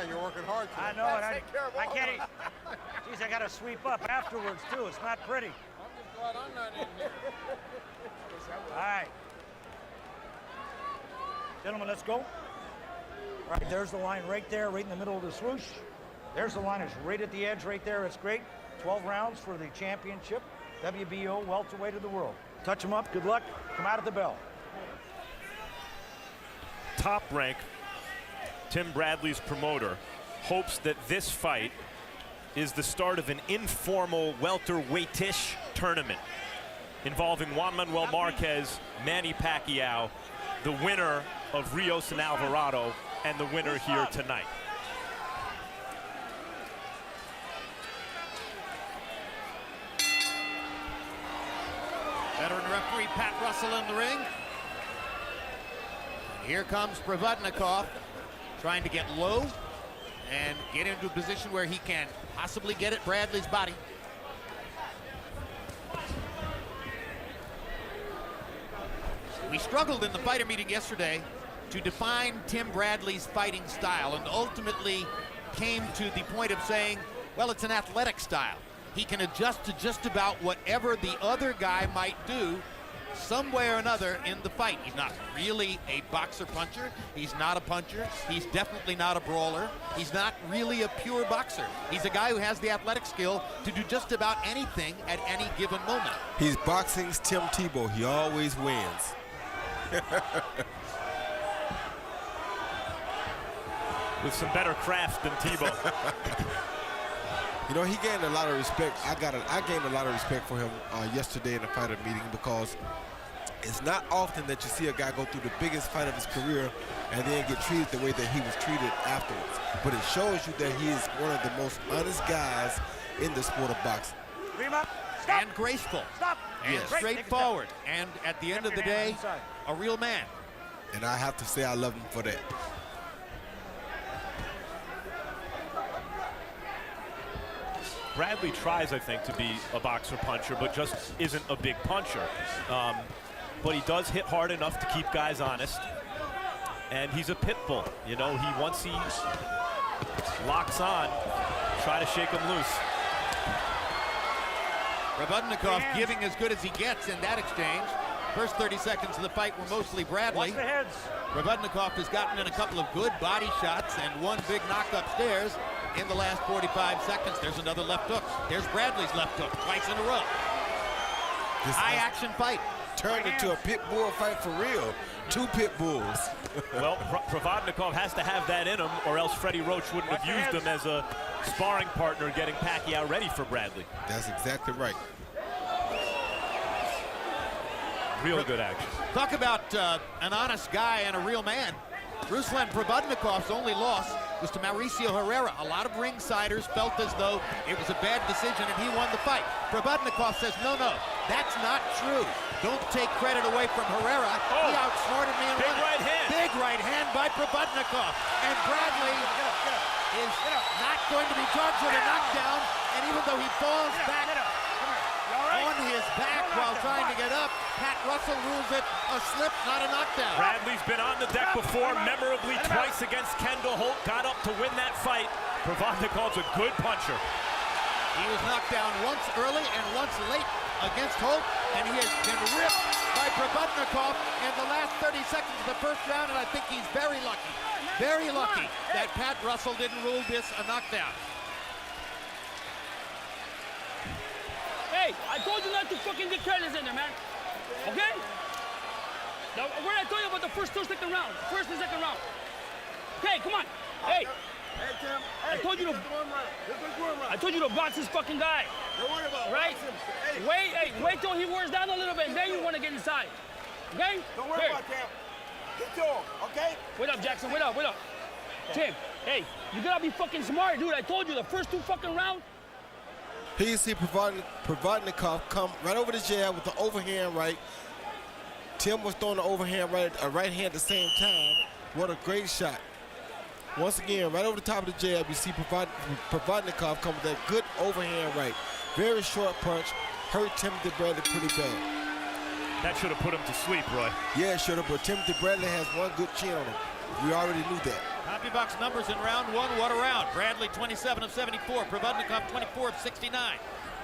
Yeah, you're working hard. Tim. I know it. I can't eat. Geez, I got to sweep up afterwards, too. It's not pretty. I'm just glad I'm not in here. All right. Gentlemen, let's go. All right, there's the line right there, right in the middle of the swoosh. There's the line. It's right at the edge right there. It's great. 12 rounds for the championship. WBO welterweight of the world. Touch them up. Good luck. Come out at the bell. Top Rank, Tim Bradley's promoter, hopes that this fight is the start of an informal welterweightish tournament involving Juan Manuel Marquez, Manny Pacquiao, the winner of Rios and Alvarado, and the winner here tonight. Veteran referee Pat Russell in the ring. And here comes Проводников, trying to get low and get into a position where he can possibly get at Bradley's body. We struggled in the fighter meeting yesterday to define Tim Bradley's fighting style, and ultimately came to the point of saying, well, it's an athletic style. He can adjust to just about whatever the other guy might do some way or another in the fight. He's not really a boxer puncher. He's not a puncher. He's definitely not a brawler. He's not really a pure boxer. He's a guy who has the athletic skill to do just about anything at any given moment. He's boxing's Tim Tebow. He always wins. With some better craft than Tebow. You know, he gained a lot of respect. I gained a lot of respect for him yesterday in the fighter meeting, because it's not often that you see a guy go through the biggest fight of his career and then get treated the way that he was treated afterwards. But it shows you that he is one of the most honest guys in the sport of boxing. And graceful. Stop. And Yes. straightforward. And at the end of the day, a real man. And I have to say I love him for that. Bradley tries, I think, to be a boxer puncher, but just isn't a big puncher. But he does hit hard enough to keep guys honest. And he's a pit bull. You know, once he locks on, try to shake him loose. Проводников giving as good as he gets in that exchange. First 30 seconds of the fight were mostly Bradley. Watch the heads. Проводников has gotten in a couple of good body shots and one big knock upstairs in the last 45 seconds. There's another left hook. There's Bradley's left hook, twice in a row. This high action fight. Turned into a pit bull fight for real. Two pit bulls. Well, Проводников has to have that in him, or else Freddie Roach wouldn't have used him as a sparring partner getting Pacquiao ready for Bradley. That's exactly right. Real good action. Talk about an honest guy and a real man. Ruslan Проводниkov's only loss was to Mauricio Herrera. A lot of ringsiders felt as though it was a bad decision and he won the fight. Проводникov says, no, that's not true. Don't take credit away from Herrera. He outsmarted me and Big won it. right hand. Big right hand by Проводникov. And Bradley is not going to be charged with a knockdown. And even though he falls back on his back while trying to get up, Pat Russell rules it a slip, not a knockdown. Bradley's been on the deck before, memorably twice against Kendall Holt. Got up to win that fight. Проводnikov's a good puncher. He was knocked down once early and once late against Holt, and he has been ripped by Проводникov in the last 30 seconds of the first round, and I think he's very lucky that Pat Russell didn't rule this a knockdown. Hey, I told you not to fucking get careless in there, man. Okay? Now, where did I tell you about the first and second round? First and second round. Okay, come on. Hey. Hey, Tim. I told you to. I told you to box this fucking guy. Don't worry about it. Right? Hey. Wait till he wears down a little bit, and then you want to get inside. Okay? Don't worry about Tim. Get to him, okay? Wait up, Jackson. Wait up. Tim, hey, you gotta be fucking smart, dude. I told you the first two fucking rounds. Here you see Проводникov come right over the jab with the overhand right. Tim was throwing the overhand right, a right hand at the same time. What a great shot. Once again, right over the top of the jab, you see Проводникov come with that good overhand right. Very short punch, hurt Timothi Bрэдли pretty bad. That should have put him to sleep, Roy. Yeah, it should have, but Timothi Bрэdli has one good chin on him. We already knew that. CompuBox numbers in round one. What a round. Brädli 27 of 74. Проводников 24 of 69.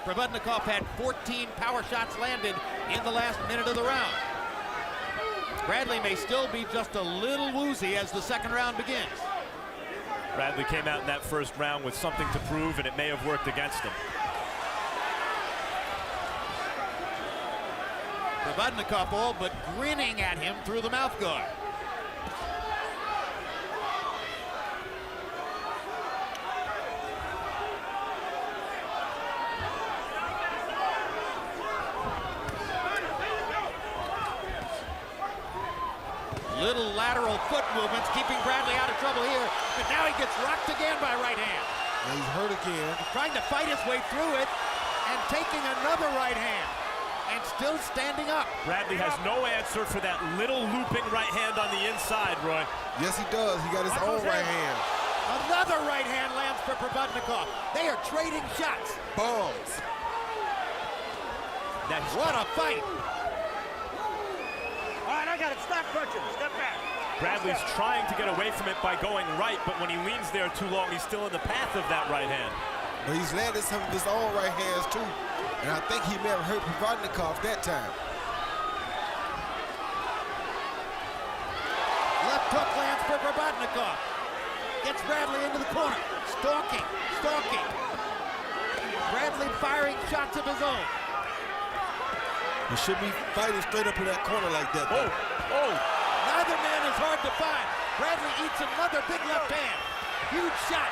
Проводникov had 14 power shots landed in the last minute of the round. Brädli may still be just a little woozy as the second round begins. Brädli came out in that first round with something to prove, and it may have worked against him. Проводникov all but grinning at him through the mouth guard. Little lateral foot movements keeping Brädli out of trouble here, but now he gets rocked again by right hand. And he's hurt again. He's trying to fight his way through it and taking another right hand and still standing up. Brädli has no answer for that little looping right hand on the inside, Roy. Yes, he does. He got his own right hand. Another right hand lands for Проводникov. They are trading shots. Bombs. What a fight. All right, I got it. Stop punching. Step back. Brädli's trying to get away from it by going right, but when he leans there too long, he's still in the path of that right hand. But he's landed some of his own right hands, too. And I think he may have hurt Проводникov that time. Left hook lands for Проводникov. Gets Brädli into the corner. Stalking. Brädli firing shots of his own. He should be fighting straight up in that corner like that. Oh. Neither man is hard to find. Brädli eats another big left hand. Huge shot.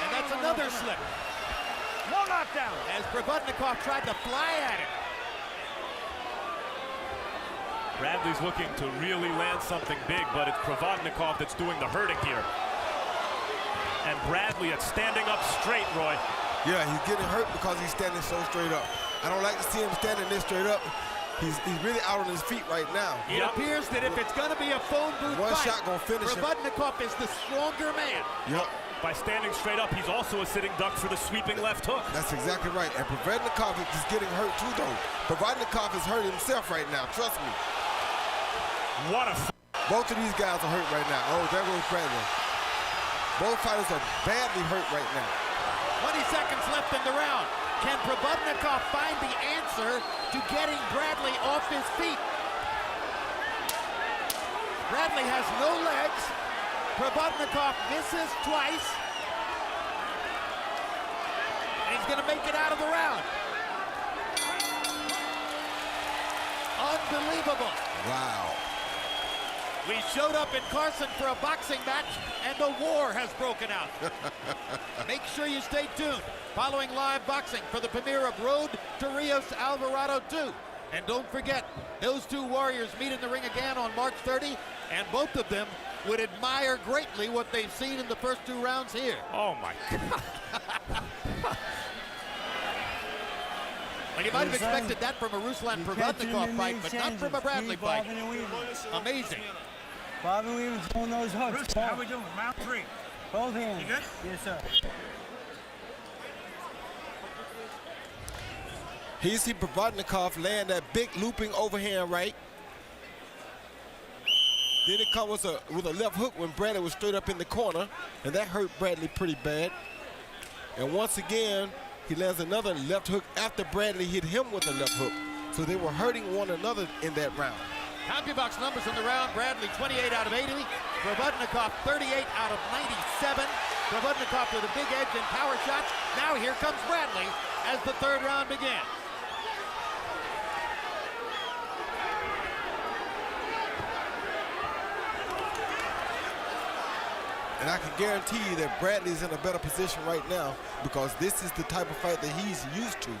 And that's another slip. No knockdown. As Проводникov tried to fly at it. Brädli's looking to really land something big, but it's Проводникov that's doing the hurting here. And Brädli is standing up straight, Roy. Yeah, he's getting hurt because he's standing so straight up. I don't like to see him standing this straight up. He's really out on his feet right now. It appears that if it's going to be a phone booth One fight, shot gonna finish him. Проводникov is the stronger man. Yep. By standing straight up, he's also a sitting duck for the sweeping left hook. That's exactly right. And Проводникov is getting hurt too, though. Проводникov is hurt himself right now. Trust me. What a Both of these guys are hurt right now. Oh, there goes Brädli. Both fighters are badly hurt right now. 20 seconds left in the round. Can Проводникov find the answer to getting Brädli off his feet? Brädli has no legs. Проводникov misses twice. And he's going to make it out of the round. Unbelievable. Wow. We showed up in Carson for a boxing match, and the war has broken out. Make sure you stay tuned. Following live boxing for the premiere of Road to Rios Alvarado 2. And don't forget, those two warriors meet in the ring again on March 30, and both of them would admire greatly what they've seen in the first two rounds here. Oh, my God. Well, you might have expected that from a Ruslan Проводnikov fight, but not from a Brädli fight. Amazing. Bob and Weaver's on those hooks. How we doing? Round 3. Both hands. You good? Yes, sir. Here you see Проводникov land that big looping overhand right. Then it comes with a left hook when Brädli was straight up in the corner, and that hurt Brädli pretty bad. And once again, he lands another left hook after Brädli hit him with a left hook. So they were hurting one another in that round. CompuBox numbers in the round. Brädli 28 out of 80. Проводникov 38 out of 97. Проводникov with a big edge in power shots. Now here comes Brädli as the third round begins. And I can guarantee you that Brädli's in a better position right now because this is the type of fight that he's used to.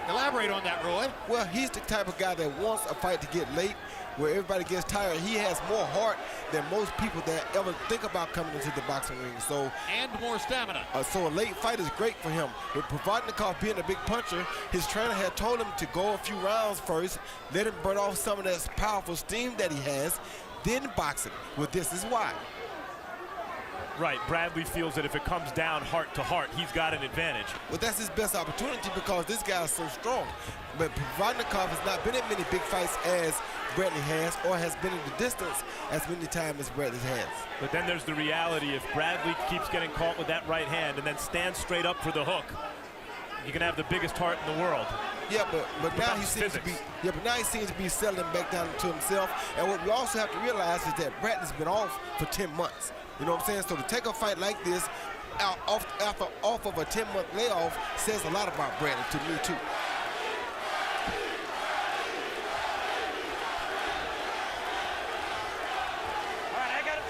Elaborate on that, Roy. Well, he's the type of guy that wants a fight to get late, where everybody gets tired. He has more heart than most people that ever think about coming into the boxing ring. So, and more stamina. So a late fight is great for him. With Проводникov being a big puncher, his trainer had told him to go a few rounds first, let him burn off some of that powerful steam that he has, then box him. Well, this is why. Right, Bradley feels that if it comes down heart to heart, he's got an advantage. Well, that's his best opportunity because this guy is so strong. But Проводников has not been in many big fights as Bradley has, or has been in the distance as many times as Bradley has. But then there's the reality, if Bradley keeps getting caught with that right hand and then stands straight up for the hook, you can have the biggest heart in the world. Yeah, but now he seems to be. Physics. Yeah, but now he seems to be settling back down to himself. And what we also have to realize is that Bradley's been off for 10 months. You know what I'm saying? So to take a fight like this off of a 10-month layoff says a lot about Bradley to me too.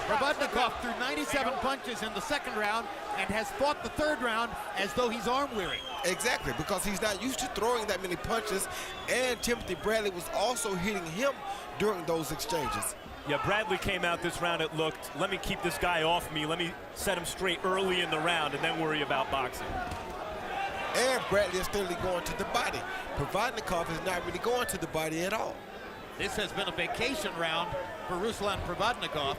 Проводникov threw 97 punches in the second round and has fought the third round as though he's arm weary. Exactly, because he's not used to throwing that many punches, and Timothi Bradley was also hitting him during those exchanges. Yeah, Bradley came out this round, it looked, let me keep this guy off me, let me set him straight early in the round and then worry about boxing. And Bradley is steadily going to the body. Проводников is not really going to the body at all. This has been a vacation round for Ruslan Проводникov.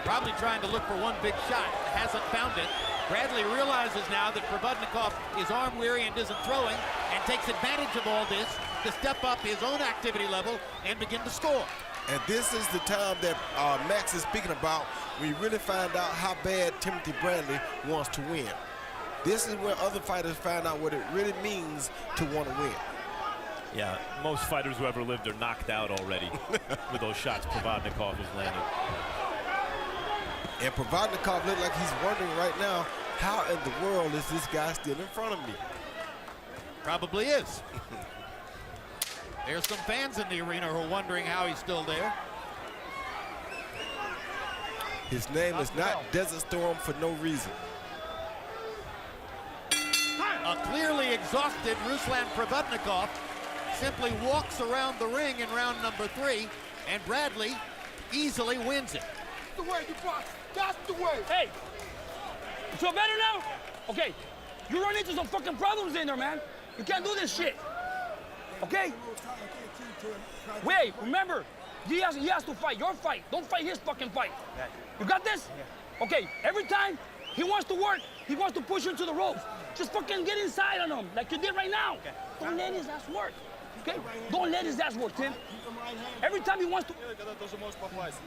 Probably trying to look for one big shot, hasn't found it. Bradley realizes now that Проводникov is arm weary and isn't throwing, and takes advantage of all this to step up his own activity level and begin to score. And this is the time that Max is speaking about when you really find out how bad Timothi Bradley wants to win. This is where other fighters find out what it really means to want to win. Yeah, most fighters who ever lived are knocked out already with those shots Проводникov has landed. And Проводников looks like he's wondering right now, how in the world is this guy still in front of me? Probably is. There's some fans in the arena who are wondering how he's still there. His name is not Desert Storm for no reason. A clearly exhausted Ruslan Проводникov simply walks around the ring in round number 3, and Bradley easily wins it. That's the way you box. That's the way. Hey, you feel better now? Okay, you run into some fucking problems in there, man. You can't do this shit. Okay? Wait, remember, he has to fight your fight. Don't fight his fucking fight. You got this? Okay, every time he wants to work, he wants to push you into the ropes. Just fucking get inside on him, like you did right now. Don't let his ass work. Okay? Don't let his ass work, Tim. Every time he wants to.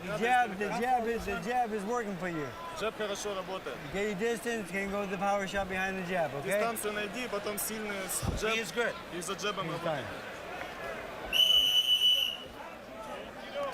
The jab is working for you. Джеб хорошо работает. Get your distance, can go to the power shot behind the jab, okay? Дистанцию найди, потом сильный джеб. He is good. И за джебом He's работай. fine.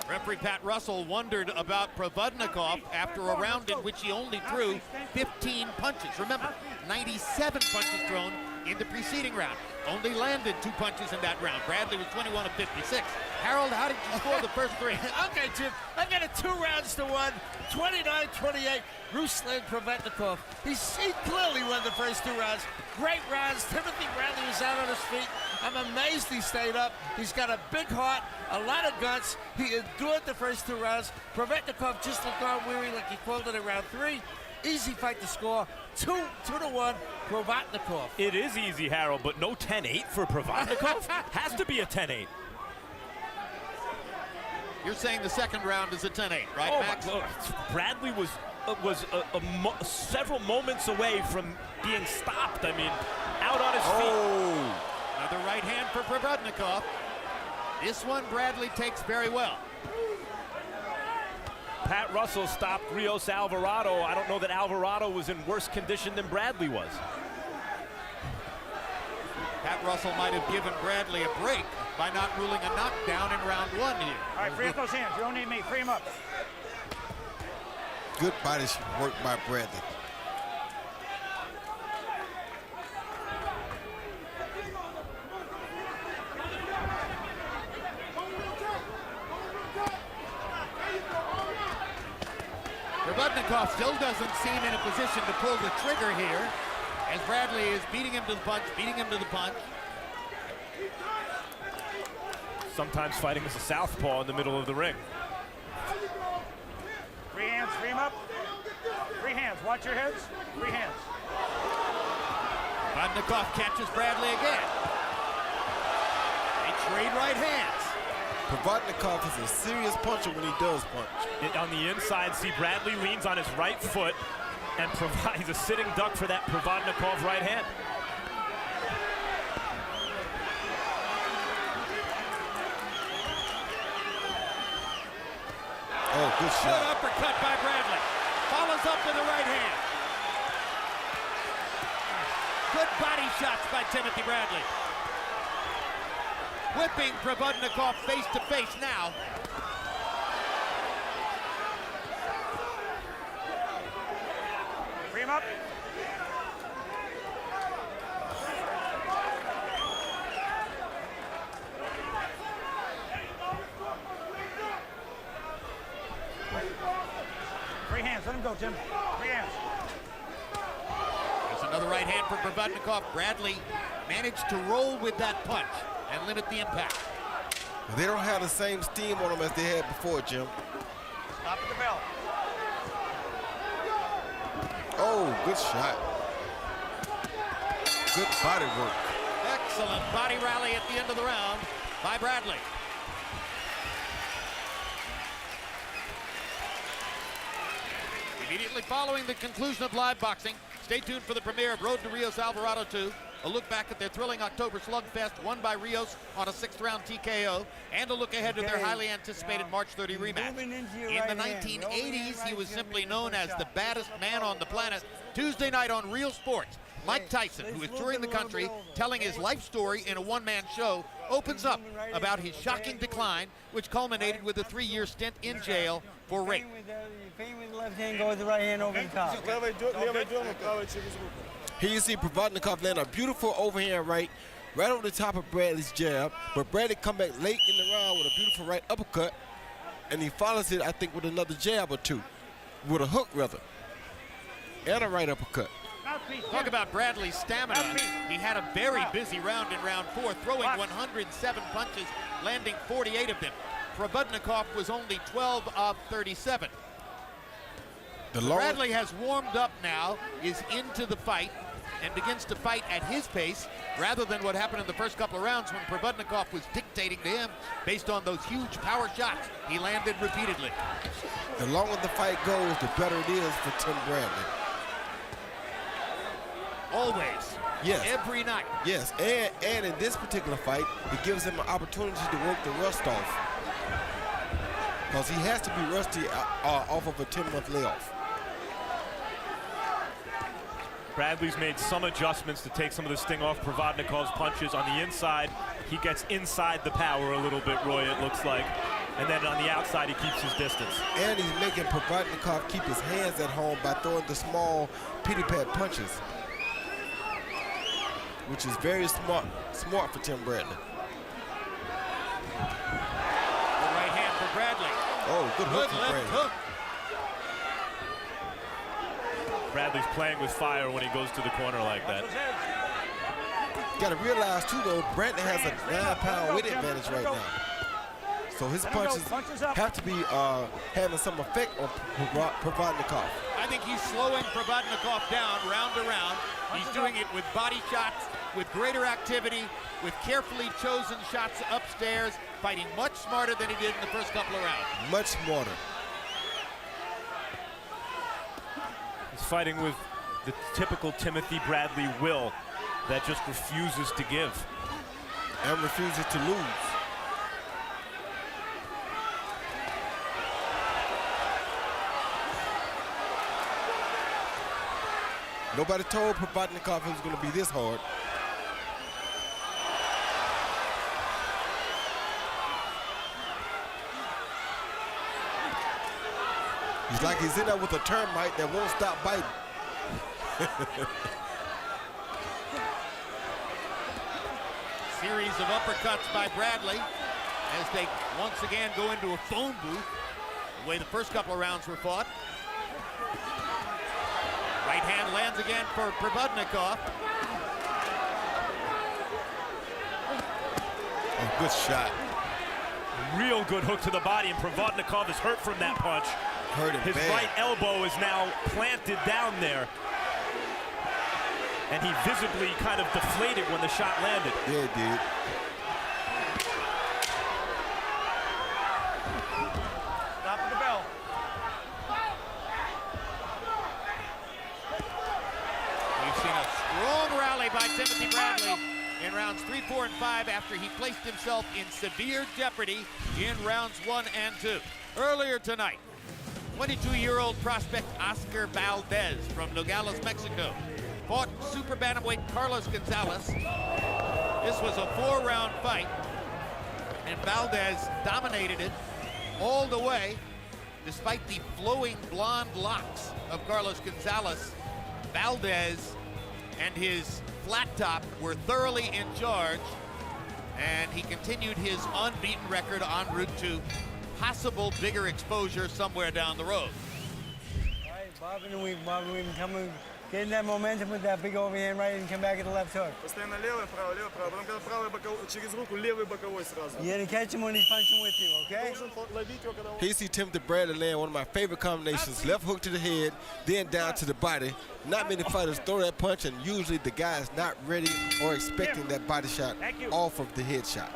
Referee Pat Russell wondered about Проводникov after a round in which he only threw 15 punches. Remember, 97 punches thrown in the preceding round. Only landed 2 punches in that round. Bradley was 21 of 56. Harold, how did you score the first 3? Okay, Jim, I got it 2 rounds to 1, 29-28, Ruslan Проводникov. He clearly won the first 2 rounds. Great rounds. Timothi Bradley was out on his feet. I'm amazed he stayed up. He's got a big heart, a lot of guts. He endured the first 2 rounds. Проводникov just looked arm weary like he called it in round 3. Easy fight to score. 2-1, Проводникov. It is easy, Harold, but no 10-8 for Проводникov? Has to be a 10-8. You're saying the second round is a 10-8, right, Oh, Max? my God. Bradley was several moments away from being stopped. I mean, out on his feet. Another right hand for Проводникov. This one Bradley takes very well. Pat Russell stopped Rios Alvarado. I don't know that Alvarado was in worse condition than Bradley was. Pat Russell might have given Bradley a break by not ruling a knockdown in round 1 here. All right, free up those hands. You don't need me. Free him up. Good body work by Bradley. Проводникov still doesn't seem in a position to pull the trigger here as Bradley is beating him to the punch, beating him to the punch. Sometimes fighting as a southpaw in the middle of the ring. Free hands, free him up. Free hands, watch your heads. Free hands. Проводникov catches Bradley again. They trade right hands. Provodnikov is a serious puncher when he does punch. On the inside, see Bradley leans on his right foot and provides a sitting duck for that Provodnikov right hand. Oh, good shot. Good uppercut by Bradley. Follows up with the right hand. Good body shots by Timothi Bradley. Whipping Provodnikov face to face now. Bring him up. Free hands, let him go, Tim. Free hands. There's another right hand for Provodnikov. Bradley managed to roll with that punch and limit the impact. They don't have the same steam on them as they had before, Jim. Stop at the bell. Oh, good shot. Good body work. Excellent body rally at the end of the round by Bradley. Immediately following the conclusion of live boxing, stay tuned for the premiere of Road to Rios Alvarado 2, a look back at their thrilling October slugfest won by Rios on a 6th round TKO, and a look ahead to their highly anticipated March 30 rematch. In the 1980s, he was simply known as the baddest man on the planet. Tuesday night on Real Sports, Mike Tyson, who is touring the country, telling his life story in a one-man show, opens up about his shocking decline, which culminated with a 3-year stint in jail for rape. Feint with the left hand, go with the right hand over the top. Here you see Provodnikov land a beautiful overhand right over the top of Bradley's jab, but Bradley come back late in the round with a beautiful right uppercut, and he follows it, I think, with another jab or two, with a hook rather, and a right uppercut. Talk about Bradley's stamina. He had a very busy round in round 4, throwing 107 punches, landing 48 of them. Provodnikov was only 12 of 37. Bradley has warmed up now, is into the fight, and begins to fight at his pace, rather than what happened in the first couple of rounds when Provodnikov was dictating to him based on those huge power shots he landed repeatedly. The longer the fight goes, the better it is for Tim Bradley. Always. Yes. Every night. Yes, and in this particular fight, it gives him an opportunity to work the rust off. Because he has to be rusty off of a 10-month layoff. Bradley's made some adjustments to take some of the sting off Provodnikov's punches. On the inside, he gets inside the power a little bit, Roy, it looks like. And then on the outside, he keeps his distance. And he's making Provodnikov keep his hands at home by throwing the small pity-pat punches, which is very smart for Tim Bradley. The right hand for Bradley. Oh, good hook for Bradley. Hook. Bradley's playing with fire when he goes to the corner like that. You got to realize, too, though, Bradley has a 9-pound weight advantage right now. So his punches have to be having some effect on Provodnikov. I think he's slowing Provodnikov down round to round. He's doing it with body shots, with greater activity, with carefully chosen shots upstairs, fighting much smarter than he did in the first couple of rounds. Much smarter. He's fighting with the typical Timothi Bradley will that just refuses to give. And refuses to lose. Nobody told Provodnikov it was going to be this hard. He's like he's in there with a termite that won't stop biting. Series of uppercuts by Bradley as they once again go into a phone booth, the way the first couple of rounds were fought. Right hand lands again for Provodnikov. Oh, good shot. Real good hook to the body, and Provodnikov is hurt from that punch. Hurt him His bad. right elbow is now planted down there. And he visibly kind of deflated when the shot landed. Yeah, he did. in rounds 3, 4, and 5 after he placed himself in severe jeopardy in rounds 1 and 2. Earlier tonight, 22-year-old prospect Oscar Valdez from Nogales, Mexico, fought super bantamweight Carlos Gonzalez. This was a 4-round fight, and Valdez dominated it all the way, despite the flowing blonde locks of Carlos Gonzalez. Valdez and his flat top were thoroughly in charge, and he continued his unbeaten record en route to possible bigger exposure somewhere down the road. All right, bob and weave, coming, getting that momentum with that big overhand right and come back at the left hook. Постоянно левый, правый, потом когда правый боковой, через руку левый боковой сразу. You're gonna catch him when he's punching with you, okay? Должен ловить его, когда он... Here you see Timothi Bрэdli land one of my favorite combinations. Left hook to the head, then down to the body. Not many fighters throw that punch, and usually the guy is not ready or expecting that body shot off of the head shot.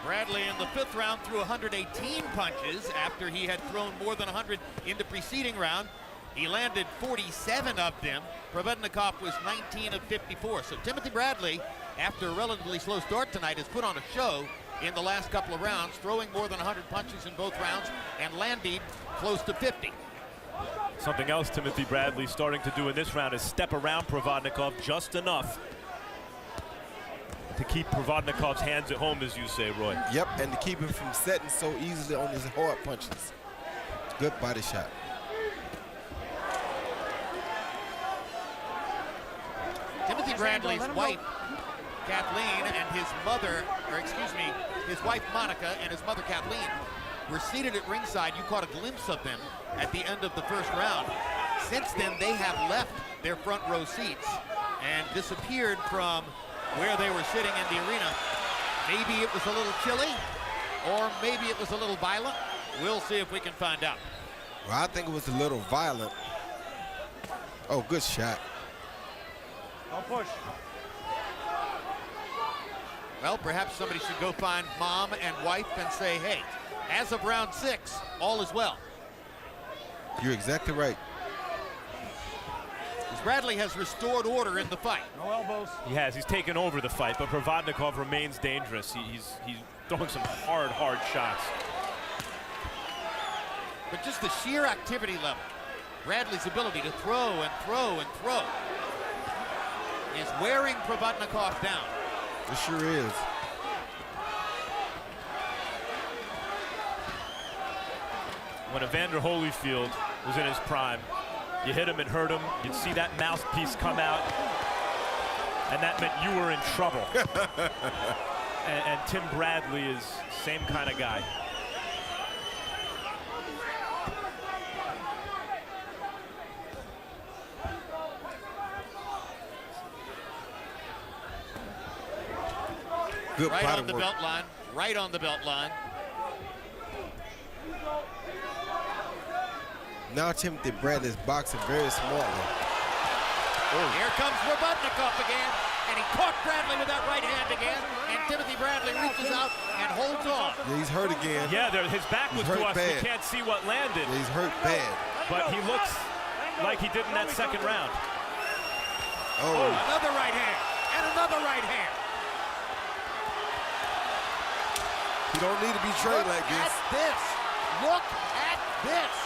Bradley in the 5th round threw 118 punches after he had thrown more than 100 in the preceding round. He landed 47 of them. Проводников was 19 of 54. So Timothi Bрэdli, after a relatively slow start tonight, has put on a show in the last couple of rounds, throwing more than 100 punches in both rounds and landed close to 50. Something else Timothi Bрэdli starting to do in this round is step around Проводников just enough to keep Provodnikov's hands at home, as you say, Roy. Yep, and to keep him from setting so easily on his hard punches. Good body shot. Timothi Bradley's wife, Kathleen, and his mother, or excuse me, his wife Monica and his mother Kathleen were seated at ringside. You caught a glimpse of them at the end of the 1st round. Since then, they have left their front row seats and disappeared from where they were sitting in the arena. Maybe it was a little chilly, or maybe it was a little violent. We'll see if we can find out. Well, I think it was a little violent. Oh, good shot. Don't push. Well, perhaps somebody should go find mom and wife and say, hey, as of round 6, all is well. You're exactly right. Bradley has restored order in the fight. No elbows. He has. He's taken over the fight, but Проводников remains dangerous. He's throwing some hard shots. But just the sheer activity level, Bradley's ability to throw and throw and throw, is wearing Проводников down. It sure is. When Evander Holyfield was in his prime, you hit him and hurt him, you'd see that mouthpiece come out, and that meant you were in trouble. and Tim Bradley is same kind of guy. Good right body on the work. belt line, right on the belt line. Now Timothi Bрэdli is boxing very smartly. Here comes Проводников again, and he caught Bradley with that right hand again, and Timothi Bрэdli reaches out and holds on. Yeah, he's hurt again. Yeah, his back was to us. Bad. We can't see what landed. Yeah, he's hurt bad. But he looks like he did in that 2nd round. Oh. Another right hand, and another right hand. You don't need to be trained like this. Look at this. Look at this.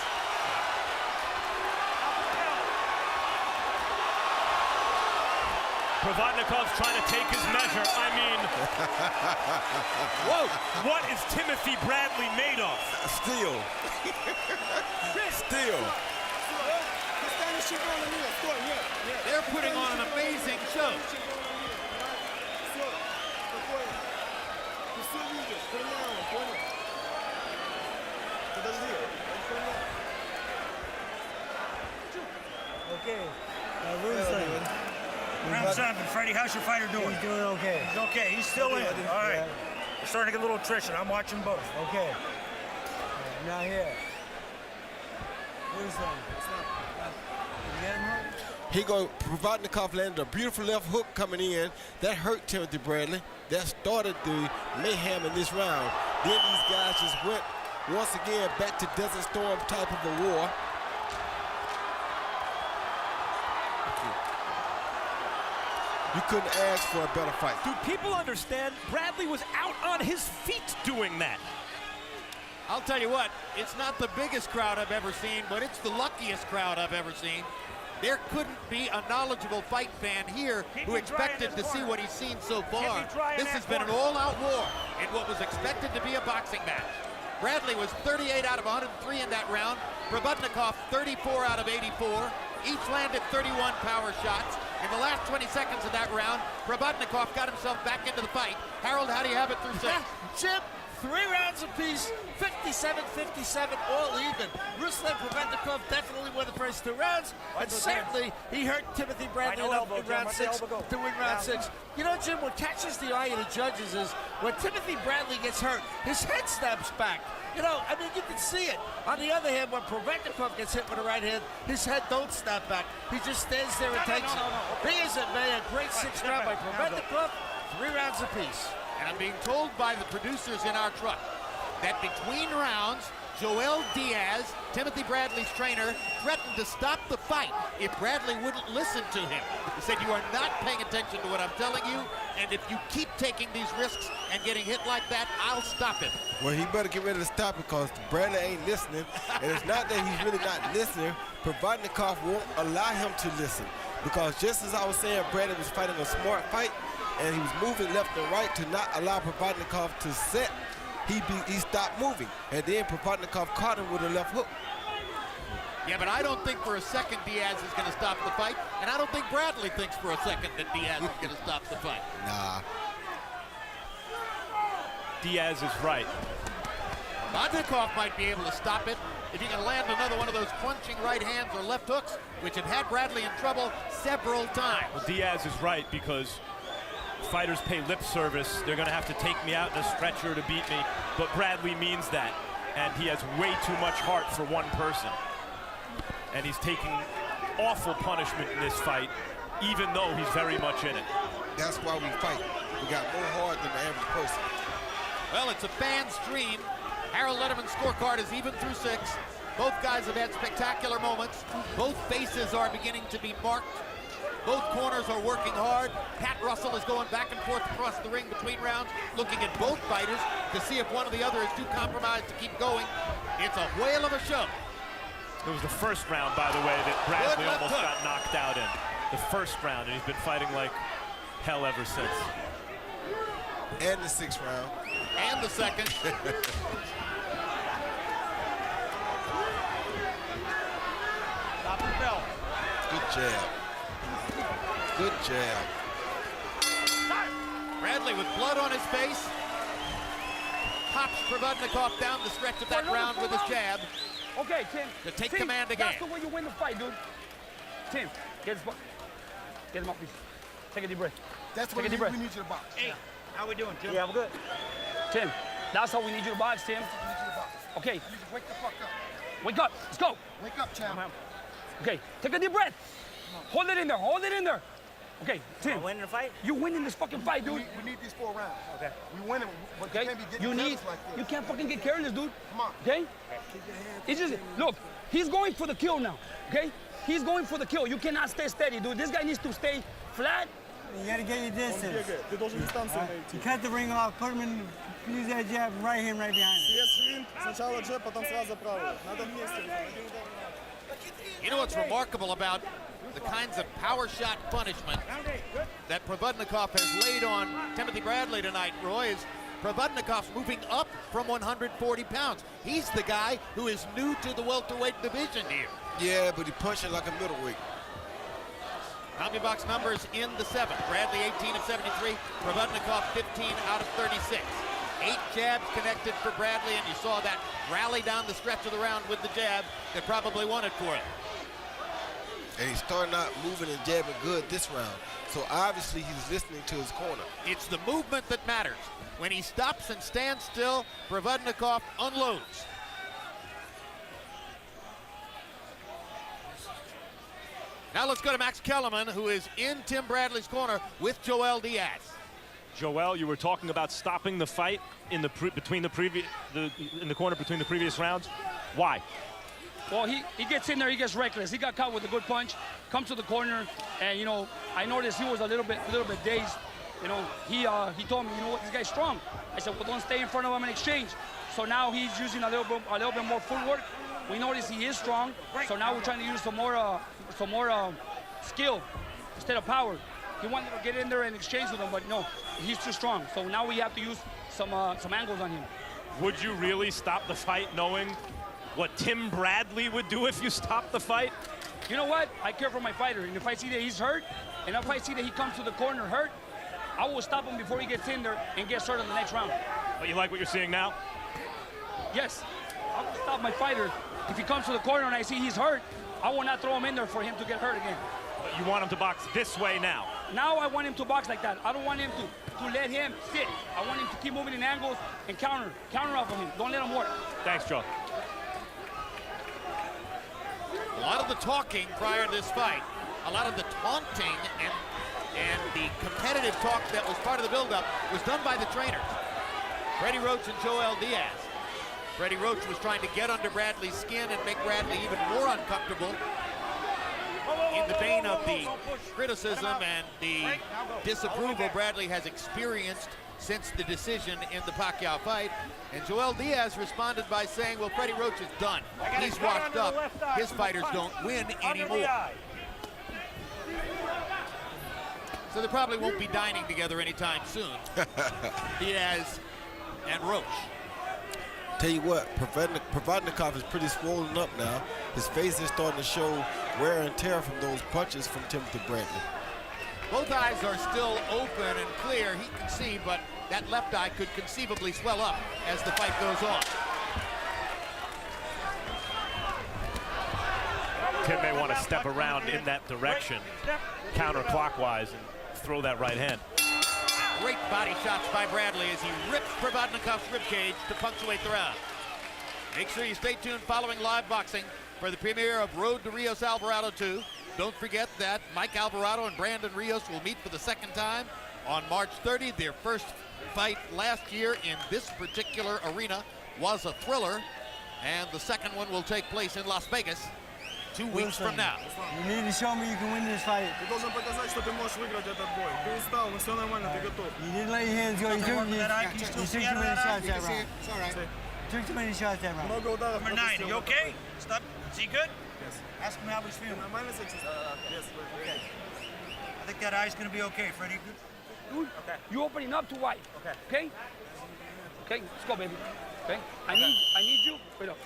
Provodnikov's trying to take his measure. I mean, whoa, what is Timothi Bрэdli made of? Still. Still. They're putting on an amazing show. Okay. Ruslin. Round 7, Freddie, how's your fighter doing? He's doing okay. He's okay, he's still in. All right. We're starting to get a little attrition. I'm watching both. Okay. Now here. Ruslin. You get him hurt? He Проводников landed a beautiful left hook coming in. That hurt Timothi Bрэdli. That started the mayhem in this round. Then these guys just went once again back to Desert Storm type of a war. You couldn't ask for a better fight. Do people understand Bradley was out on his feet doing that? I'll tell you what, it's not the biggest crowd I've ever seen, but it's the luckiest crowd I've ever seen. There couldn't be a knowledgeable fight fan here who expected to see what he's seen so far. This has been an all-out war in what was expected to be a boxing match. Bradley was 38 out of 103 in that round. Probodnikov 34 out of 84. Each landed 31 power shots. In the last 20 seconds of that round, Probodnikov got himself back into the fight. Harold, how do you have it through 6? Jim, 3 rounds apiece, 57-57, all even. Ruslan Проводников definitely won the first 2 rounds, and certainly he hurt Timothי Bрэdly enough in round 6 to win round 6. You know, Jim, what catches the eye of the judges is when Timothy Bрэdly gets hurt, his head snaps back. You know, I mean, you can see it. On the other hand, when Проводников gets hit with a right hand, his head don't snap back. He just stands there and takes it. Be as it may, a great 6th round by Проводникov, 3 rounds apiece. And I'm being told by the producers in our truck that between rounds, Joel Diaz, Timothy Bрэdly's trainer, threatened to stop the fight if Bradley wouldn't listen to him. He said, you are not paying attention to what I'm telling you, and if you keep taking these risks and getting hit like that, I'll stop it. Well, he better get ready to stop it because Bradley ain't listening. And it's not that he's really not listening. Проводников won't allow him to listen. Because just as I was saying, Bradley was fighting a smart fight, and he was moving left and right to not allow Проводников to set. He stopped moving, and then Проводников caught him with a left hook. Yeah, but I don't think for a second Diaz is going to stop the fight, and I don't think Bradley thinks for a second that Diaz is going to stop the fight. Nah. Diaz is right. Проводникov might be able to stop it if he can land another one of those crunching right hands or left hooks, which have had Bradley in trouble several times. Well, Diaz is right because fighters pay lip service. They're going to have to take me out in a stretcher to beat me, but Bradley means that, and he has way too much heart for one person. And he's taking awful punishment in this fight, even though he's very much in it. That's why we fight. We got more heart than the average person. Well, it's a fan stream. Harold Letterman's scorecard is even through 6. Both guys have had spectacular moments. Both faces are beginning to be marked. Both corners are working hard. Pat Russell is going back and forth across the ring between rounds, looking at both fighters to see if one or the other is too compromised to keep going. It's a whale of a show. It was the first round, by the way, that Bradley almost got knocked out in. The first round, and he's been fighting like hell ever since. And the 6th round. And the 2nd. Stop the bell. Good jab. Good jab. Bradley with blood on his face. Pops Проводникov down the stretch of that round with his jab. Okay, Tim. To take Tim, command again. That's the way you win the fight, dude. Tim, get him up, please. Take a deep breath. That's what we need you to box. Hey, how we doing, Tim? Yeah, we're good. Tim, that's how we need you to box, Tim. Okay. You just wake the fuck up. Wake up. Let's go. Wake up, champ. Okay, take a deep breath. Hold it in there. Hold it in there. Okay, Tim. Winning the fight? You winning this fucking fight, dude. We need these 4 rounds. Okay. We win them, but Okay. you can't be getting careless like this. You can't fucking get careless, dude. Come on. Okay? It's just, look, he's going for the kill now, okay? He's going for the kill. You cannot stay steady, dude. This guy needs to stay flat. You gotta get your distance. You cut the ring off, put him in, use that jab, right hand right behind him. You know what's remarkable about the kinds of power shot punishment that Проводникov has laid on Timothy Bрэdly tonight, Roy, is Проводnikov's moving up from 140 pounds. He's the guy who is new to the welterweight division here. Yeah, but he punching like a middleweight. CompuBox numbers in the 7th. Brädly 18 of 73, Проводникov 15 out of 36. 8 jabs connected for Brädly, and you saw that rally down the stretch of the round with the jab that probably won it for him. And he's starting out moving and jabbing good this round. So obviously he's listening to his corner. It's the movement that matters. When he stops and stands still, Проводникov unloads. Now let's go to Max Kellerman, who is in Tim Brädly's corner with Joel Diaz. Joel, you were talking about stopping the fight in the in the corner between the previous rounds. Why? Well, he gets in there, he gets reckless. He got caught with a good punch, comes to the corner, and, you know, I noticed he was a little bit dazed. You know, he told me, you know what, this guy's strong. I said, well, don't stay in front of him and exchange. So now he's using a little bit more footwork. We notice he is strong. So now we're trying to use some more skill instead of power. He wanted to get in there and exchange with him, but no, he's too strong. So now we have to use some angles on him. Would you really stop the fight knowing what Tim Bradley would do if you stopped the fight? You know what? I care for my fighter, and if I see that he's hurt, and if I see that he comes to the corner hurt, I will stop him before he gets in there and gets hurt in the next round. But you like what you're seeing now? Yes, I will stop my fighter. If he comes to the corner and I see he's hurt, I will not throw him in there for him to get hurt again. But you want him to box this way now? Now I want him to box like that. I don't want him to let him sit. I want him to keep moving in angles and counter off of him. Don't let him work. Thanks, Joe. A lot of the talking prior to this fight, a lot of the taunting and the competitive talk that was part of the buildup was done by the trainers, Freddie Roach and Joel Diaz. Freddie Roach was trying to get under Bradley's skin and make Bradley even more uncomfortable in the vein of the criticism and the disapproval Bradley has experienced since the decision in the Pacquiao fight. And Joel Diaz responded by saying, well, Freddie Roach is done. He's washed up. His fighters don't win anymore. So they probably won't be dining together anytime soon. Diaz and Roach. Tell you what, Проводников is pretty swollen up now. His face is starting to show wear and tear from those punches from Timothée Bрэdli. Both eyes are still open and clear. He can see, but that left eye could conceivably swell up as the fight goes on. Tim may want to step around in that direction, counterclockwise, and throw that right hand. Great body shots by Bradley as he rips Provodnikov's ribcage to punctuate the round. Make sure you stay tuned following live boxing for the premiere of Road to Rios Alvarado 2. Don't forget that Mike Alvarado and Brandon Rios will meet for the second time on March 30. Their first fight last year in this particular arena was a thriller, and the second one will take place in Las Vegas 2 weeks from now. You need to show me you can win this fight. Ты должен показать, что ты можешь выиграть этот бой. Ты устал, но все нормально, ты готов. You didn't let your hands go. You took too many shots that round. It's all right. Took too many shots that round. Много ударов. Number 9, are you okay? Stop. Is he good? Yes. Ask him how he's feeling. Нормально сейчас? Yes, we're okay. I think that eye's going to be okay, Freddie. Dude, you opening up too wide. Okay? Okay, let's go, baby. Okay? I need you. Wait up.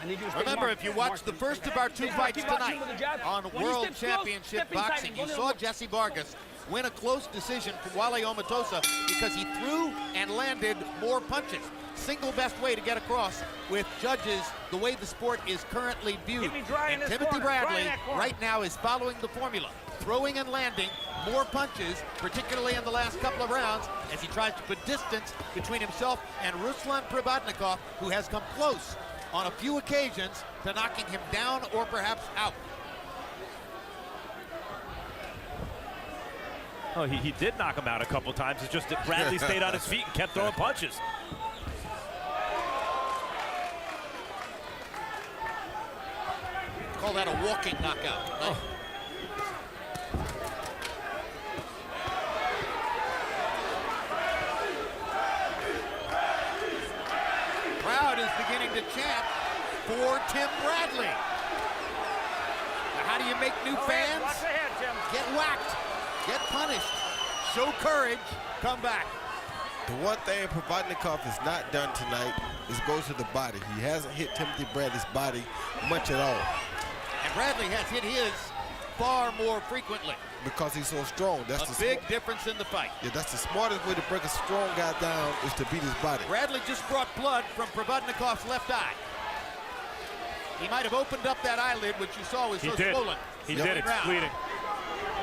I need you to stay Remember, marked. if you watched the first of our two fights tonight on When he World steps close, Championship step inside Boxing, him. you Don't let saw him Jesse Vargas win a close decision from Wale Omatosa because he threw and landed more punches. Single best way to get across with judges the way the sport is currently viewed. And Timothée Bрэdli right now is following the formula, throwing and landing more punches, particularly in the last couple of rounds, as he tries to put distance between himself and Ruslan Проводников, who has come close on a few occasions to knocking him down or perhaps out. Oh, he did knock him out a couple times. It's just that Bradley stayed on his feet and kept throwing punches. Call that a walking knockout. Oh. Crowd is beginning to chant for Tim Bрэdli. Now, how do you make new fans? Watch ahead, Tim. Get whacked, get punished, show courage, come back. The one thing Проводников has not done tonight is go to the body. He hasn't hit Timothée Bрэdli's body much at all. And Bradley has hit his far more frequently. Because he's so strong. That's a big difference in the fight. Yeah, that's the smartest way to break a strong guy down is to beat his body. Bradley just brought blood from Provodnikov's left eye. He might have opened up that eyelid, which you saw was so swollen. He did. It's bleeding.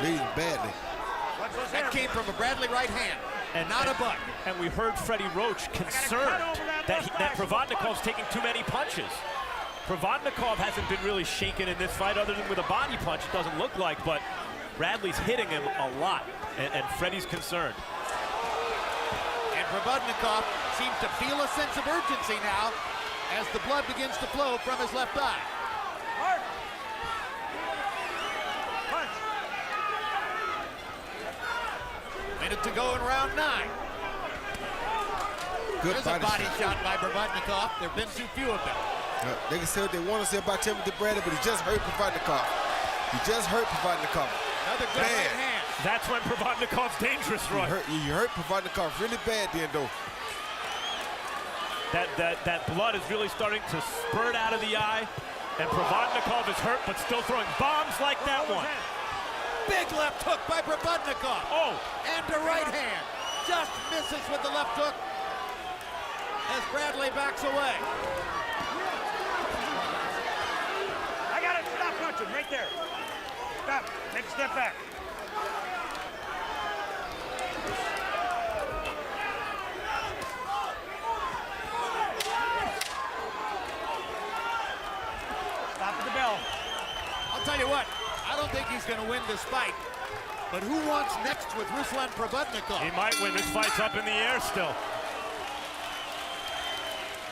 Bleeding badly. That came from a Bradley right hand, and not a butt. And we heard Freddie Roach concerned that Provodnikov's taking too many punches. Provodnikov hasn't been really shaken in this fight other than with a body punch, it doesn't look like, but Bradley's hitting him a lot, and Freddie's concerned. And Provodnikov seems to feel a sense of urgency now as the blood begins to flow from his left eye. Hard. Punch. Minute to go in round 9. Good There's a body shot by Проводников. There have been too few of them. They can say what they want to say about Timothé Bрэдли, but he just hurt Проводников. He just hurt Проводникov. Another good right hand. That's when Проводниkov's dangerous, Roy. You hurt Проводникov really bad then, though. That blood is really starting to spurt out of the eye, and Проводникov is hurt, but still throwing bombs like that one. Big left hook by Проводникov. Oh! And a right hand. Just misses with the left hook as Bрэdli backs away. I got it. Stop punching right there. Stop. Take a step back. Stop at the bell. I'll tell you what, I don't think he's going to win this fight. But who wants next with Ruslan Проводников? He might win. This fight's up in the air still.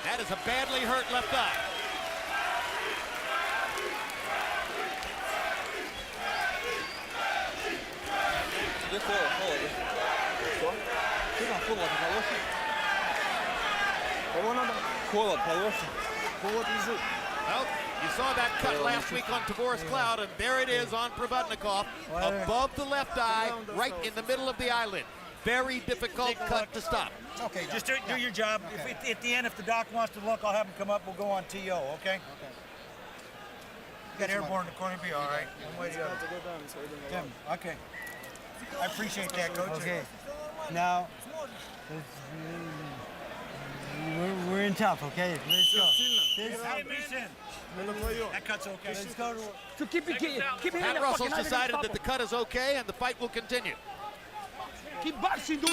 That is a badly hurt left eye. Well, you saw that cut last week on Tavoris Cloud, and there it is on Проводников, above the left eye, right in the middle of the eyelid. Very difficult cut to stop. Okay, just do your job. If, at the end, if the doc wants to look, I'll have him come up. We'll go on TO, okay? Got airborne in the corner, be all right. One way or the other. Tim, okay. I appreciate that, Coach. Okay. Now, we're in tough, okay? Let's go. That cut's okay. Let's go to So keep hitting Pat that Russell's fucking decided that the cut is okay, and the fight will continue. Keep boxing, dude.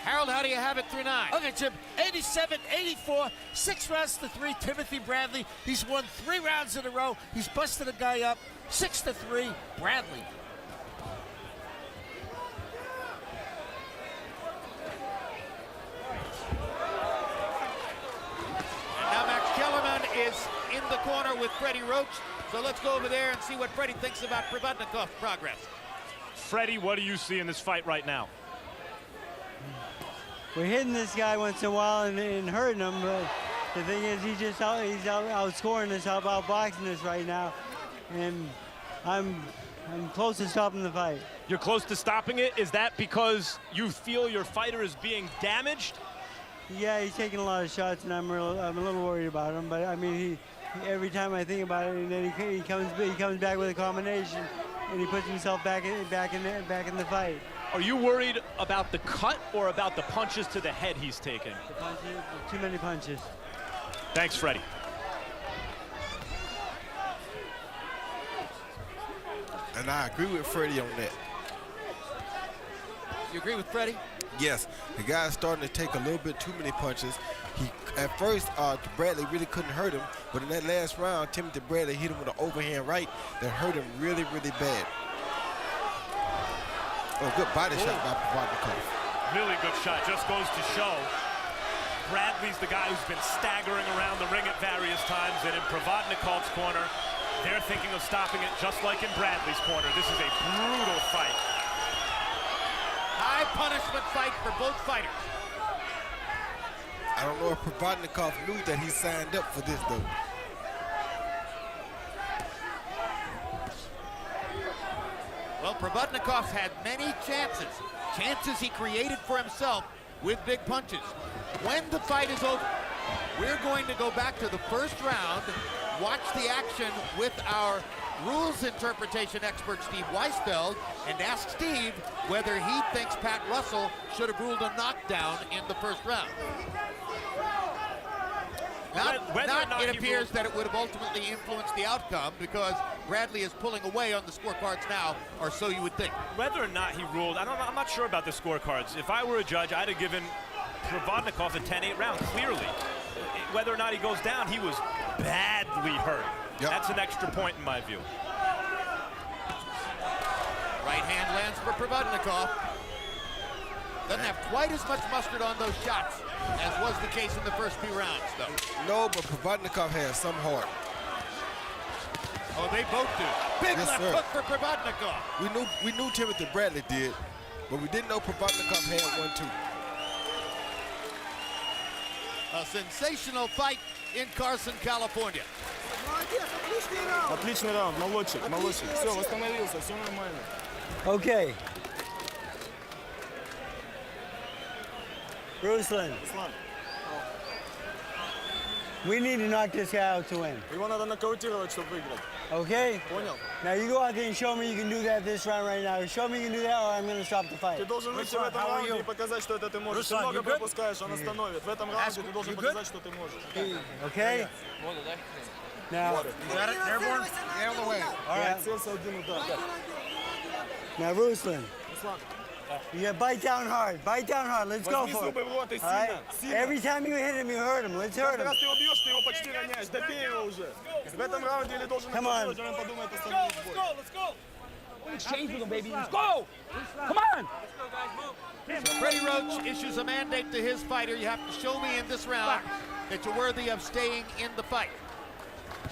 Harold, how do you have it through 9? Okay, Jim, 87-84, 6 rounds to 3, Timothé Bрэdli. He's won 3 rounds in a row. He's busted a guy up, 6-3, Bрэdli. And now Max Kellerman is in the corner with Freddie Roach. So let's go over there and see what Freddie thinks about Проводников's progress. Freddie, what do you see in this fight right now? We're hitting this guy once in a while and hurting him, but the thing is, he's outscoring us, outboxing us right now, and I'm close to stopping the fight. You're close to stopping it? Is that because you feel your fighter is being damaged? Yeah, he's taking a lot of shots, and I'm a little worried about him. But I mean, every time I think about it, and then he comes back with a combination, and he puts himself back in the fight. Are you worried about the cut or about the punches to the head he's taken? The punches, too many punches. Thanks, Freddie. And I agree with Freddie on that. You agree with Freddie? Yes, the guy's starting to take a little bit too many punches. At first, Bрэdli really couldn't hurt him, but in that last round, Timothé Bрэdli hit him with an overhand right that hurt him really, really bad. Oh, good body shot by Проводников. Really good shot. Just goes to show Bradley's the guy who's been staggering around the ring at various times, and in Проводниkov's corner, they're thinking of stopping it just like in Bradley's corner. This is a brutal fight. High punishment fight for both fighters. I don't know if Проводников knew that he signed up for this, though. Well, Проводниkov's had many chances he created for himself with big punches. When the fight is over, we're going to go back to the first round, watch the action with our rules interpretation expert, Steve Weisfeld, and ask Steve whether he thinks Pat Russell should have ruled a knockdown in the first round. It appears that it would have ultimately influenced the outcome because Bрэdli is pulling away on the scorecards now, or so you would think. Whether or not he ruled, I'm not sure about the scorecards. If I were a judge, I'd have given Проводников a 10-8 round, clearly. Whether or not he goes down, he was badly hurt. Yep. That's an extra point in my view. Right hand lands for Проводников. Doesn't have quite as much mustard on those shots as was the case in the first few rounds, though. No, but Проводников has some heart. Oh, they both do. Big Yes, left sir. hook for Проводникov. We knew Timothé Bрэdli did. but we didn't know Provodnikov had one too. A sensational fight in Carson, California. Отличный раунд, молодчик, молодчик. Все, восстановился, все нормально. Okay. Ruslan, we need to knock this guy out to win. Его надо нокаутировать, чтобы выиграть. Okay? Понял? Now you go out there and show me you can do that this round right now. Show me you can do that or I'm going to stop the fight. Ты должен выйти в этом раунде и показать, что это ты можешь. Ты много пропускаешь, он остановит. В этом раунде ты должен показать, что ты можешь. Okay? Now, Got it? Airborne? Get out of the way. all right. Целься один удар. Now, Ruslan, Руслан, you bite down hard. Bite down hard. Let's go возьми for it. зубы в рот и All right? сильно. Every time you hit him, you hurt him. Let's hurt Каждый him. раз ты его бьешь, ты его почти роняешь. Добей его уже. В этом раунде или должен Come on. нокаутировать, он подумает остановить бой. Exchange with him, baby. Let's go. Come on. Freddie Roach issues a mandate to his fighter. You have to show me in this round that you're worthy of staying in the fight.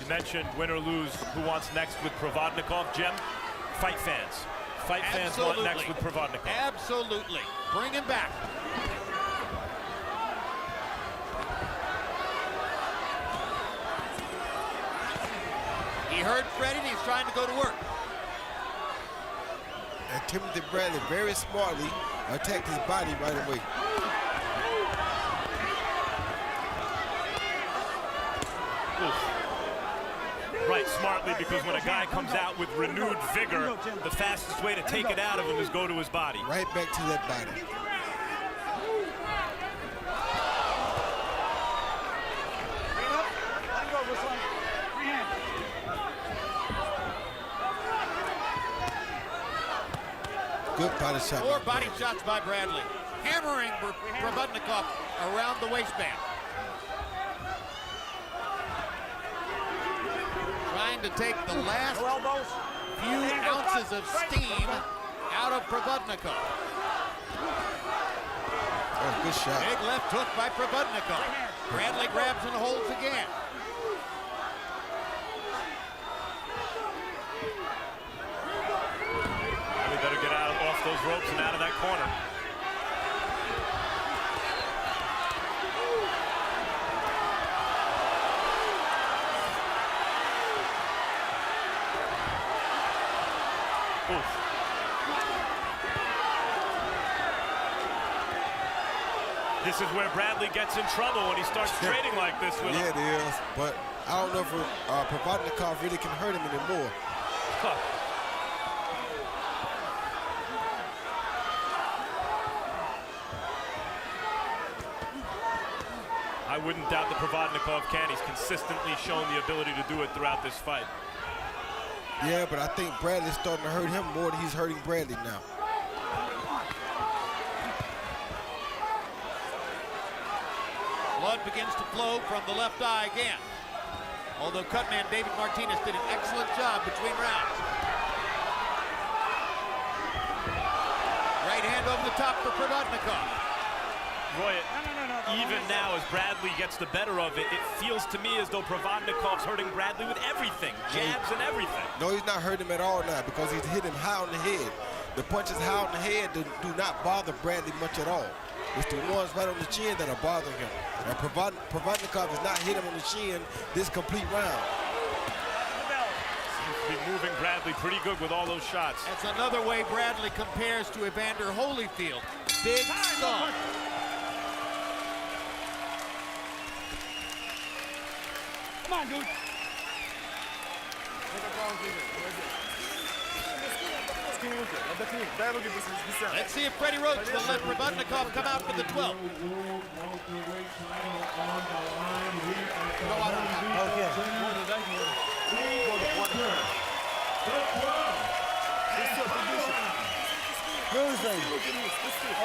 You mentioned win or lose, who wants next with Provodnikov, Jim? Fight fans. Fight fans want next with Provodnikov. Absolutely. Bring him back. He heard Freddie and he's trying to go to work. And Timothi Bрэдли very smartly attacked his body right away. Right, smartly, because when a guy comes out with renewed vigor, the fastest way to take it out of him is go to his body. Right back to that body. Good body shot. Four body shots by Bradley. Hammering Provodnikov around the waistband. Trying to take the last few ounces of steam out of Provodnikov. Oh, good shot. Big left hook by Provodnikov. Bradley grabs and holds again. We better get out off those ropes and out of that corner. Oof. This is where Bradley gets in trouble when he starts trading like this with him. Yeah, it is. But I don't know if Provodnikov really can hurt him anymore. Huh. I wouldn't doubt that Provodnikov can. He's consistently shown the ability to do it throughout this fight. Yeah, but I think Bradley's starting to hurt him more than he's hurting Bradley now. Blood begins to flow from the left eye again. Although cutman David Martinez did an excellent job between rounds. Right hand over the top for Provodnikov. Roy, even now as Bradley gets the better of it, it feels to me as though Provodnikov's hurting Bradley with everything, jabs and everything. No, he's not hurting him at all now because he's hit him high on the head. The punches high on the head do not bother Bradley much at all. It's the ones right on the chin that are bothering him. And Provodnikov has not hit him on the chin this complete round. Seems to be moving Bradley pretty good with all those shots. That's another way Bradley compares to Evander Holyfield. Big stuff. Come on, dude. Скинь руки, отдохни, дай руки без Let's see if Freddie Roach will let Provodnikov come out for the 12. Ruslan,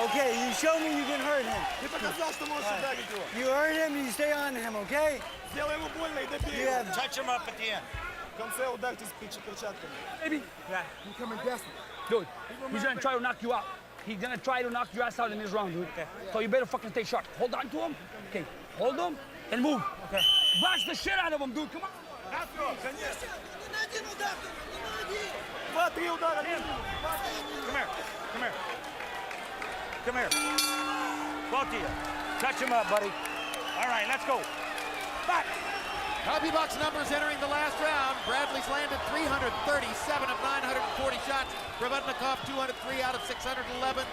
okay, you show me you can hurt him. Ты показал, что можешь ударить его. You hurt him, you stay on him, okay? Сделай ему больно и добей You его. have Touch him up at the end. В конце ударьте с перчатками. Baby. Yeah, he coming desperate. Dude, he's gonna try to knock you out. He's gonna try to knock your ass out in this round, dude. So you better fucking stay sharp. Hold on to him. Okay, hold him and move. Okay. Bash the shit out of him, dude. Come on. Два-три удара. Come here. Come here. come here. Both of you. Touch him up, buddy. All right, let's go. Back. Copy box numbers entering the last round. Bradley's landed 337 of 940 shots. Проводников 203 out of 611.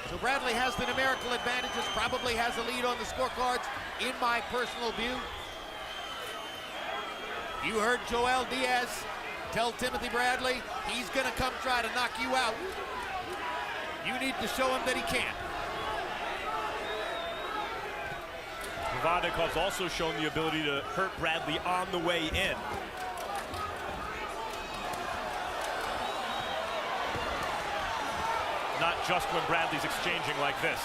So Bradley has the numerical advantages, probably has a lead on the scorecards, in my personal view. You heard Joel Diaz tell Timothy Bradley, he's gonna come try to knock you out. You need to show him that he can. Проводниkov's also shown the ability to hurt Bradley on the way in. Not just when Bradley's exchanging like this.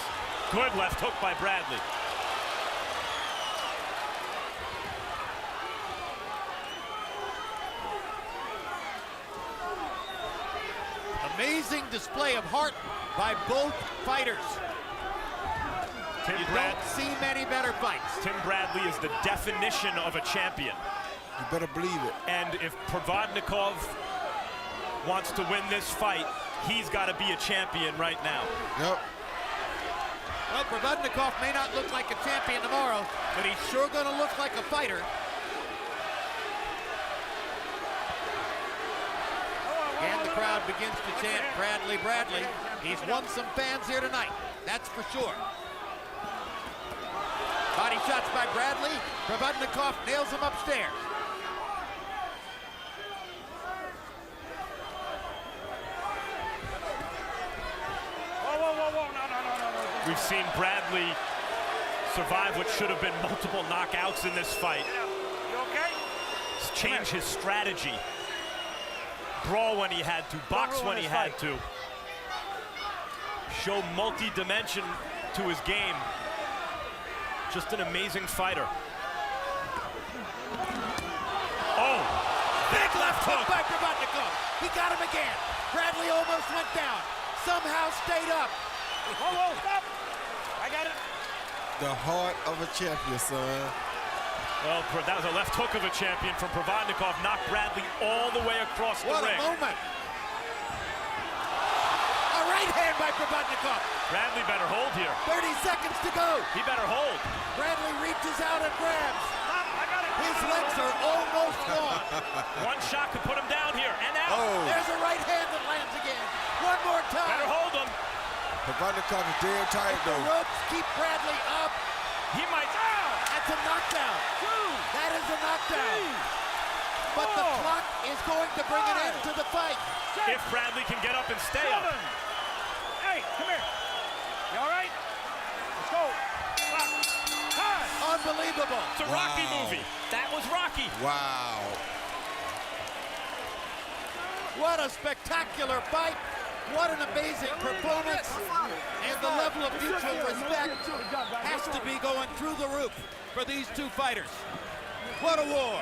Good left hook by Bradley. Amazing display of heart by both fighters. You don't see many better fights. Tim Bradley is the definition of a champion. You better believe it. And if Проводников wants to win this fight, he's got to be a champion right now. Yep. Well, Проводников may not look like a champion tomorrow, but he's sure going to look like a fighter. And the crowd begins to chant Bradley, Bradley. He's won some fans here tonight, that's for sure. Body shots by Bradley. Проводников nails him upstairs. We've seen Bradley survive what should have been multiple knockouts in this fight. You okay? Change his strategy. Brawl when he had to, box when he had to. Show multi-dimension to his game. Just an amazing fighter. Oh, Big left hook by Проводников. He got him again. Bradley almost went down. Somehow stayed up. Whoa, stop. I got it. The heart of a champion, son. well, that was a left hook of a champion from Проводников. Knocked Bradley all the way across the ring. What a moment. A right hand by Проводников. Bradley better hold here. 30 seconds to go. He better hold. Bradley reaches out and grabs. Stop. I got it. His legs are almost gone. One shot could put him down here and out. Oh. There's a right hand that lands again. One more time. Better hold him. Проводников is dead tight, The though. ropes keep Bradley up. He might. That's a knockdown. That is a knockdown. But the clock is going to bring an end to the fight. If Bradley can get up and stay up. Hey, come here. You all right? Let's go. Time. Unbelievable. It's a Rocky movie. That was Rocky. Wow. What a spectacular fight. What an amazing performance. And the level of mutual respect has to be going through the roof for these two fighters. What a war.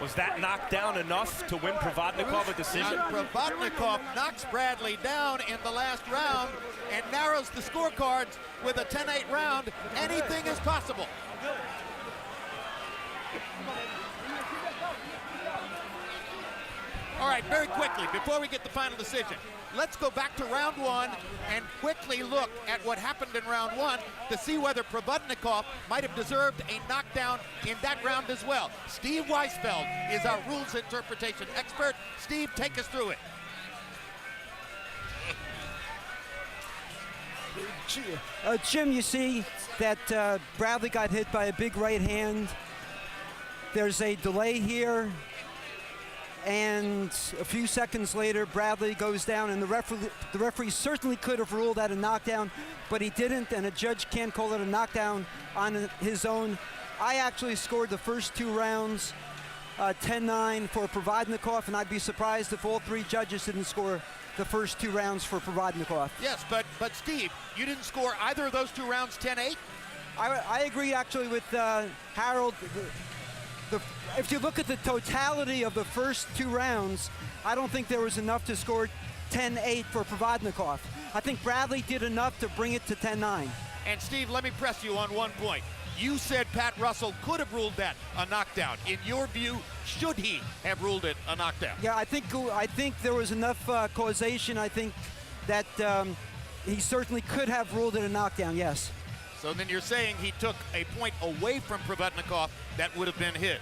Was that knockdown enough to win Проводникov a decision? Проводников knocks Bradley down in the last round and narrows the scorecards with a 10-8 round. Anything is possible. All right, very quickly, before we get the final decision, let's go back to round one and quickly look at what happened in round one to see whether Проводников might have deserved a knockdown in that round as well. Steve Weisfeld is our rules interpretation expert. Steve, take us through it. Jim, you see that Bradley got hit by a big right hand. There's a delay here. And a few seconds later, Bradley goes down, and the referee certainly could have ruled that a knockdown, but he didn't, and a judge can't call it a knockdown on his own. I actually scored the first two rounds 10-9 for Проводников, and I'd be surprised if all three judges didn't score the first two rounds for Проводников. Yes, but Steve, you didn't score either of those two rounds 10-8? I agree actually with Harold. If you look at the totality of the first two rounds, I don't think there was enough to score 10-8 for Проводников. I think Bradley did enough to bring it to 10-9. And Steve, let me press you on one point. You said Pat Russell could have ruled that a knockdown. In your view, should he have ruled it a knockdown? Yeah, I think there was enough causation. I think that he certainly could have ruled it a knockdown, yes. So then you're saying he took a point away from Provodnikov that would have been his.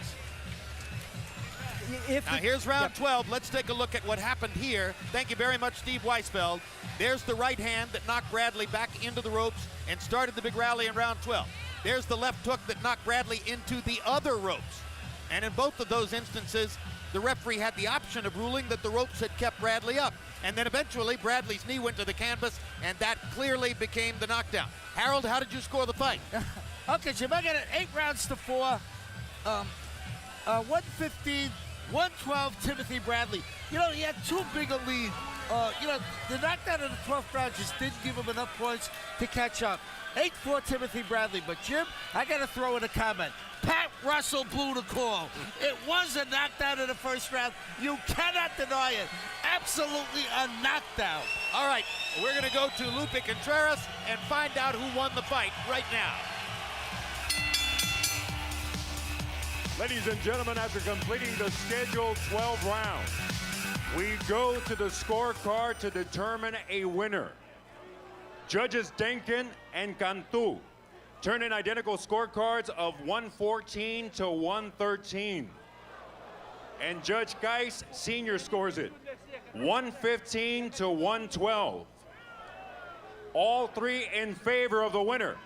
Now here's round 12. Let's take a look at what happened here. Thank you very much, Steve Weisfeld. There's the right hand that knocked Bradley back into the ropes and started the big rally in round 12. There's the left hook that knocked Bradley into the other ropes. And in both of those instances, the referee had the option of ruling that the ropes had kept Bradley up. And then eventually, Bradley's knee went to the canvas, and that clearly became the knockdown. Harold, how did you score the fight? Okay, Jim, I got it 8 rounds to 4. 115, 112, Timothy Bradley. You know, he had too big a lead. You know, the knockdown in the 12th round just didn't give him enough points to catch up. 8-4 Timothy Bradley. But, Jim, I got to throw in a comment. Pat Russell blew the call. It was a knockdown in the first round. You cannot deny it. Absolutely a knockdown. All right, we're going to go to Lupe Contreras and find out who won the fight right now. Ladies and gentlemen, after completing the scheduled 12 rounds, we go to the scorecard to determine a winner. Judges Denkin and Cantu turn in identical scorecards of 114 to 113. And Judge Geis Sr. scores it 115 to 112. All three in favor of the winner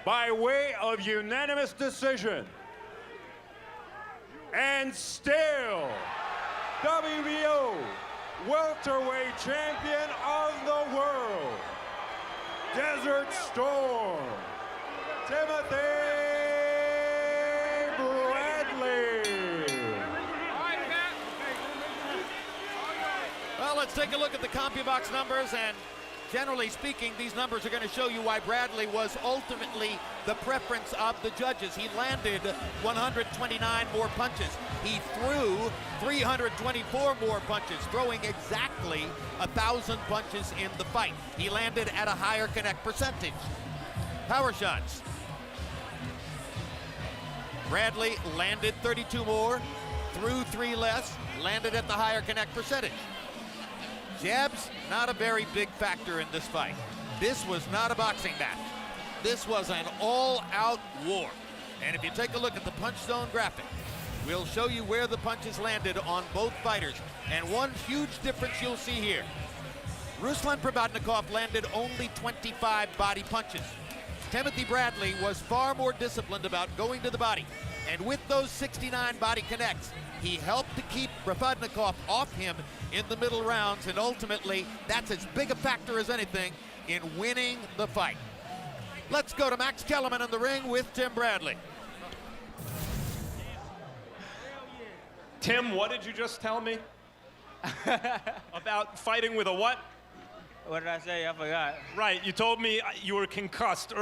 by way of unanimous decision. And still, WBO welterweight champion of the world, Desert Storm, Timoti Bрэdli. Well, let's take a look at the CompuBox numbers, and generally speaking, these numbers are going to show you why Bradley was ultimately the preference of the judges. He landed 129 more punches. He threw 324 more punches, throwing exactly 1,000 punches in the fight. He landed at a higher connect percentage. Power shots. Bradley landed 32 more, threw 3 less, landed at the higher connect percentage. Jabs, not a very big factor in this fight. This was not a boxing match. This was an all-out war. And if you take a look at the punch zone graphic, we'll show you where the punches landed on both fighters. And one huge difference you'll see here. Ruslán Проводников landed only 25 body punches. Timoti Bрэdli was far more disciplined about going to the body. And with those 69 body connects, he helped to keep Проводников off him in the middle rounds, and ultimately, that's as big a factor as anything in winning the fight. Let's go to Max Kellerman in the ring with Tim Bрэdli. Tim, what did you just tell me? About fighting with a what? What did I say? I forgot. Right, you told me you were concussed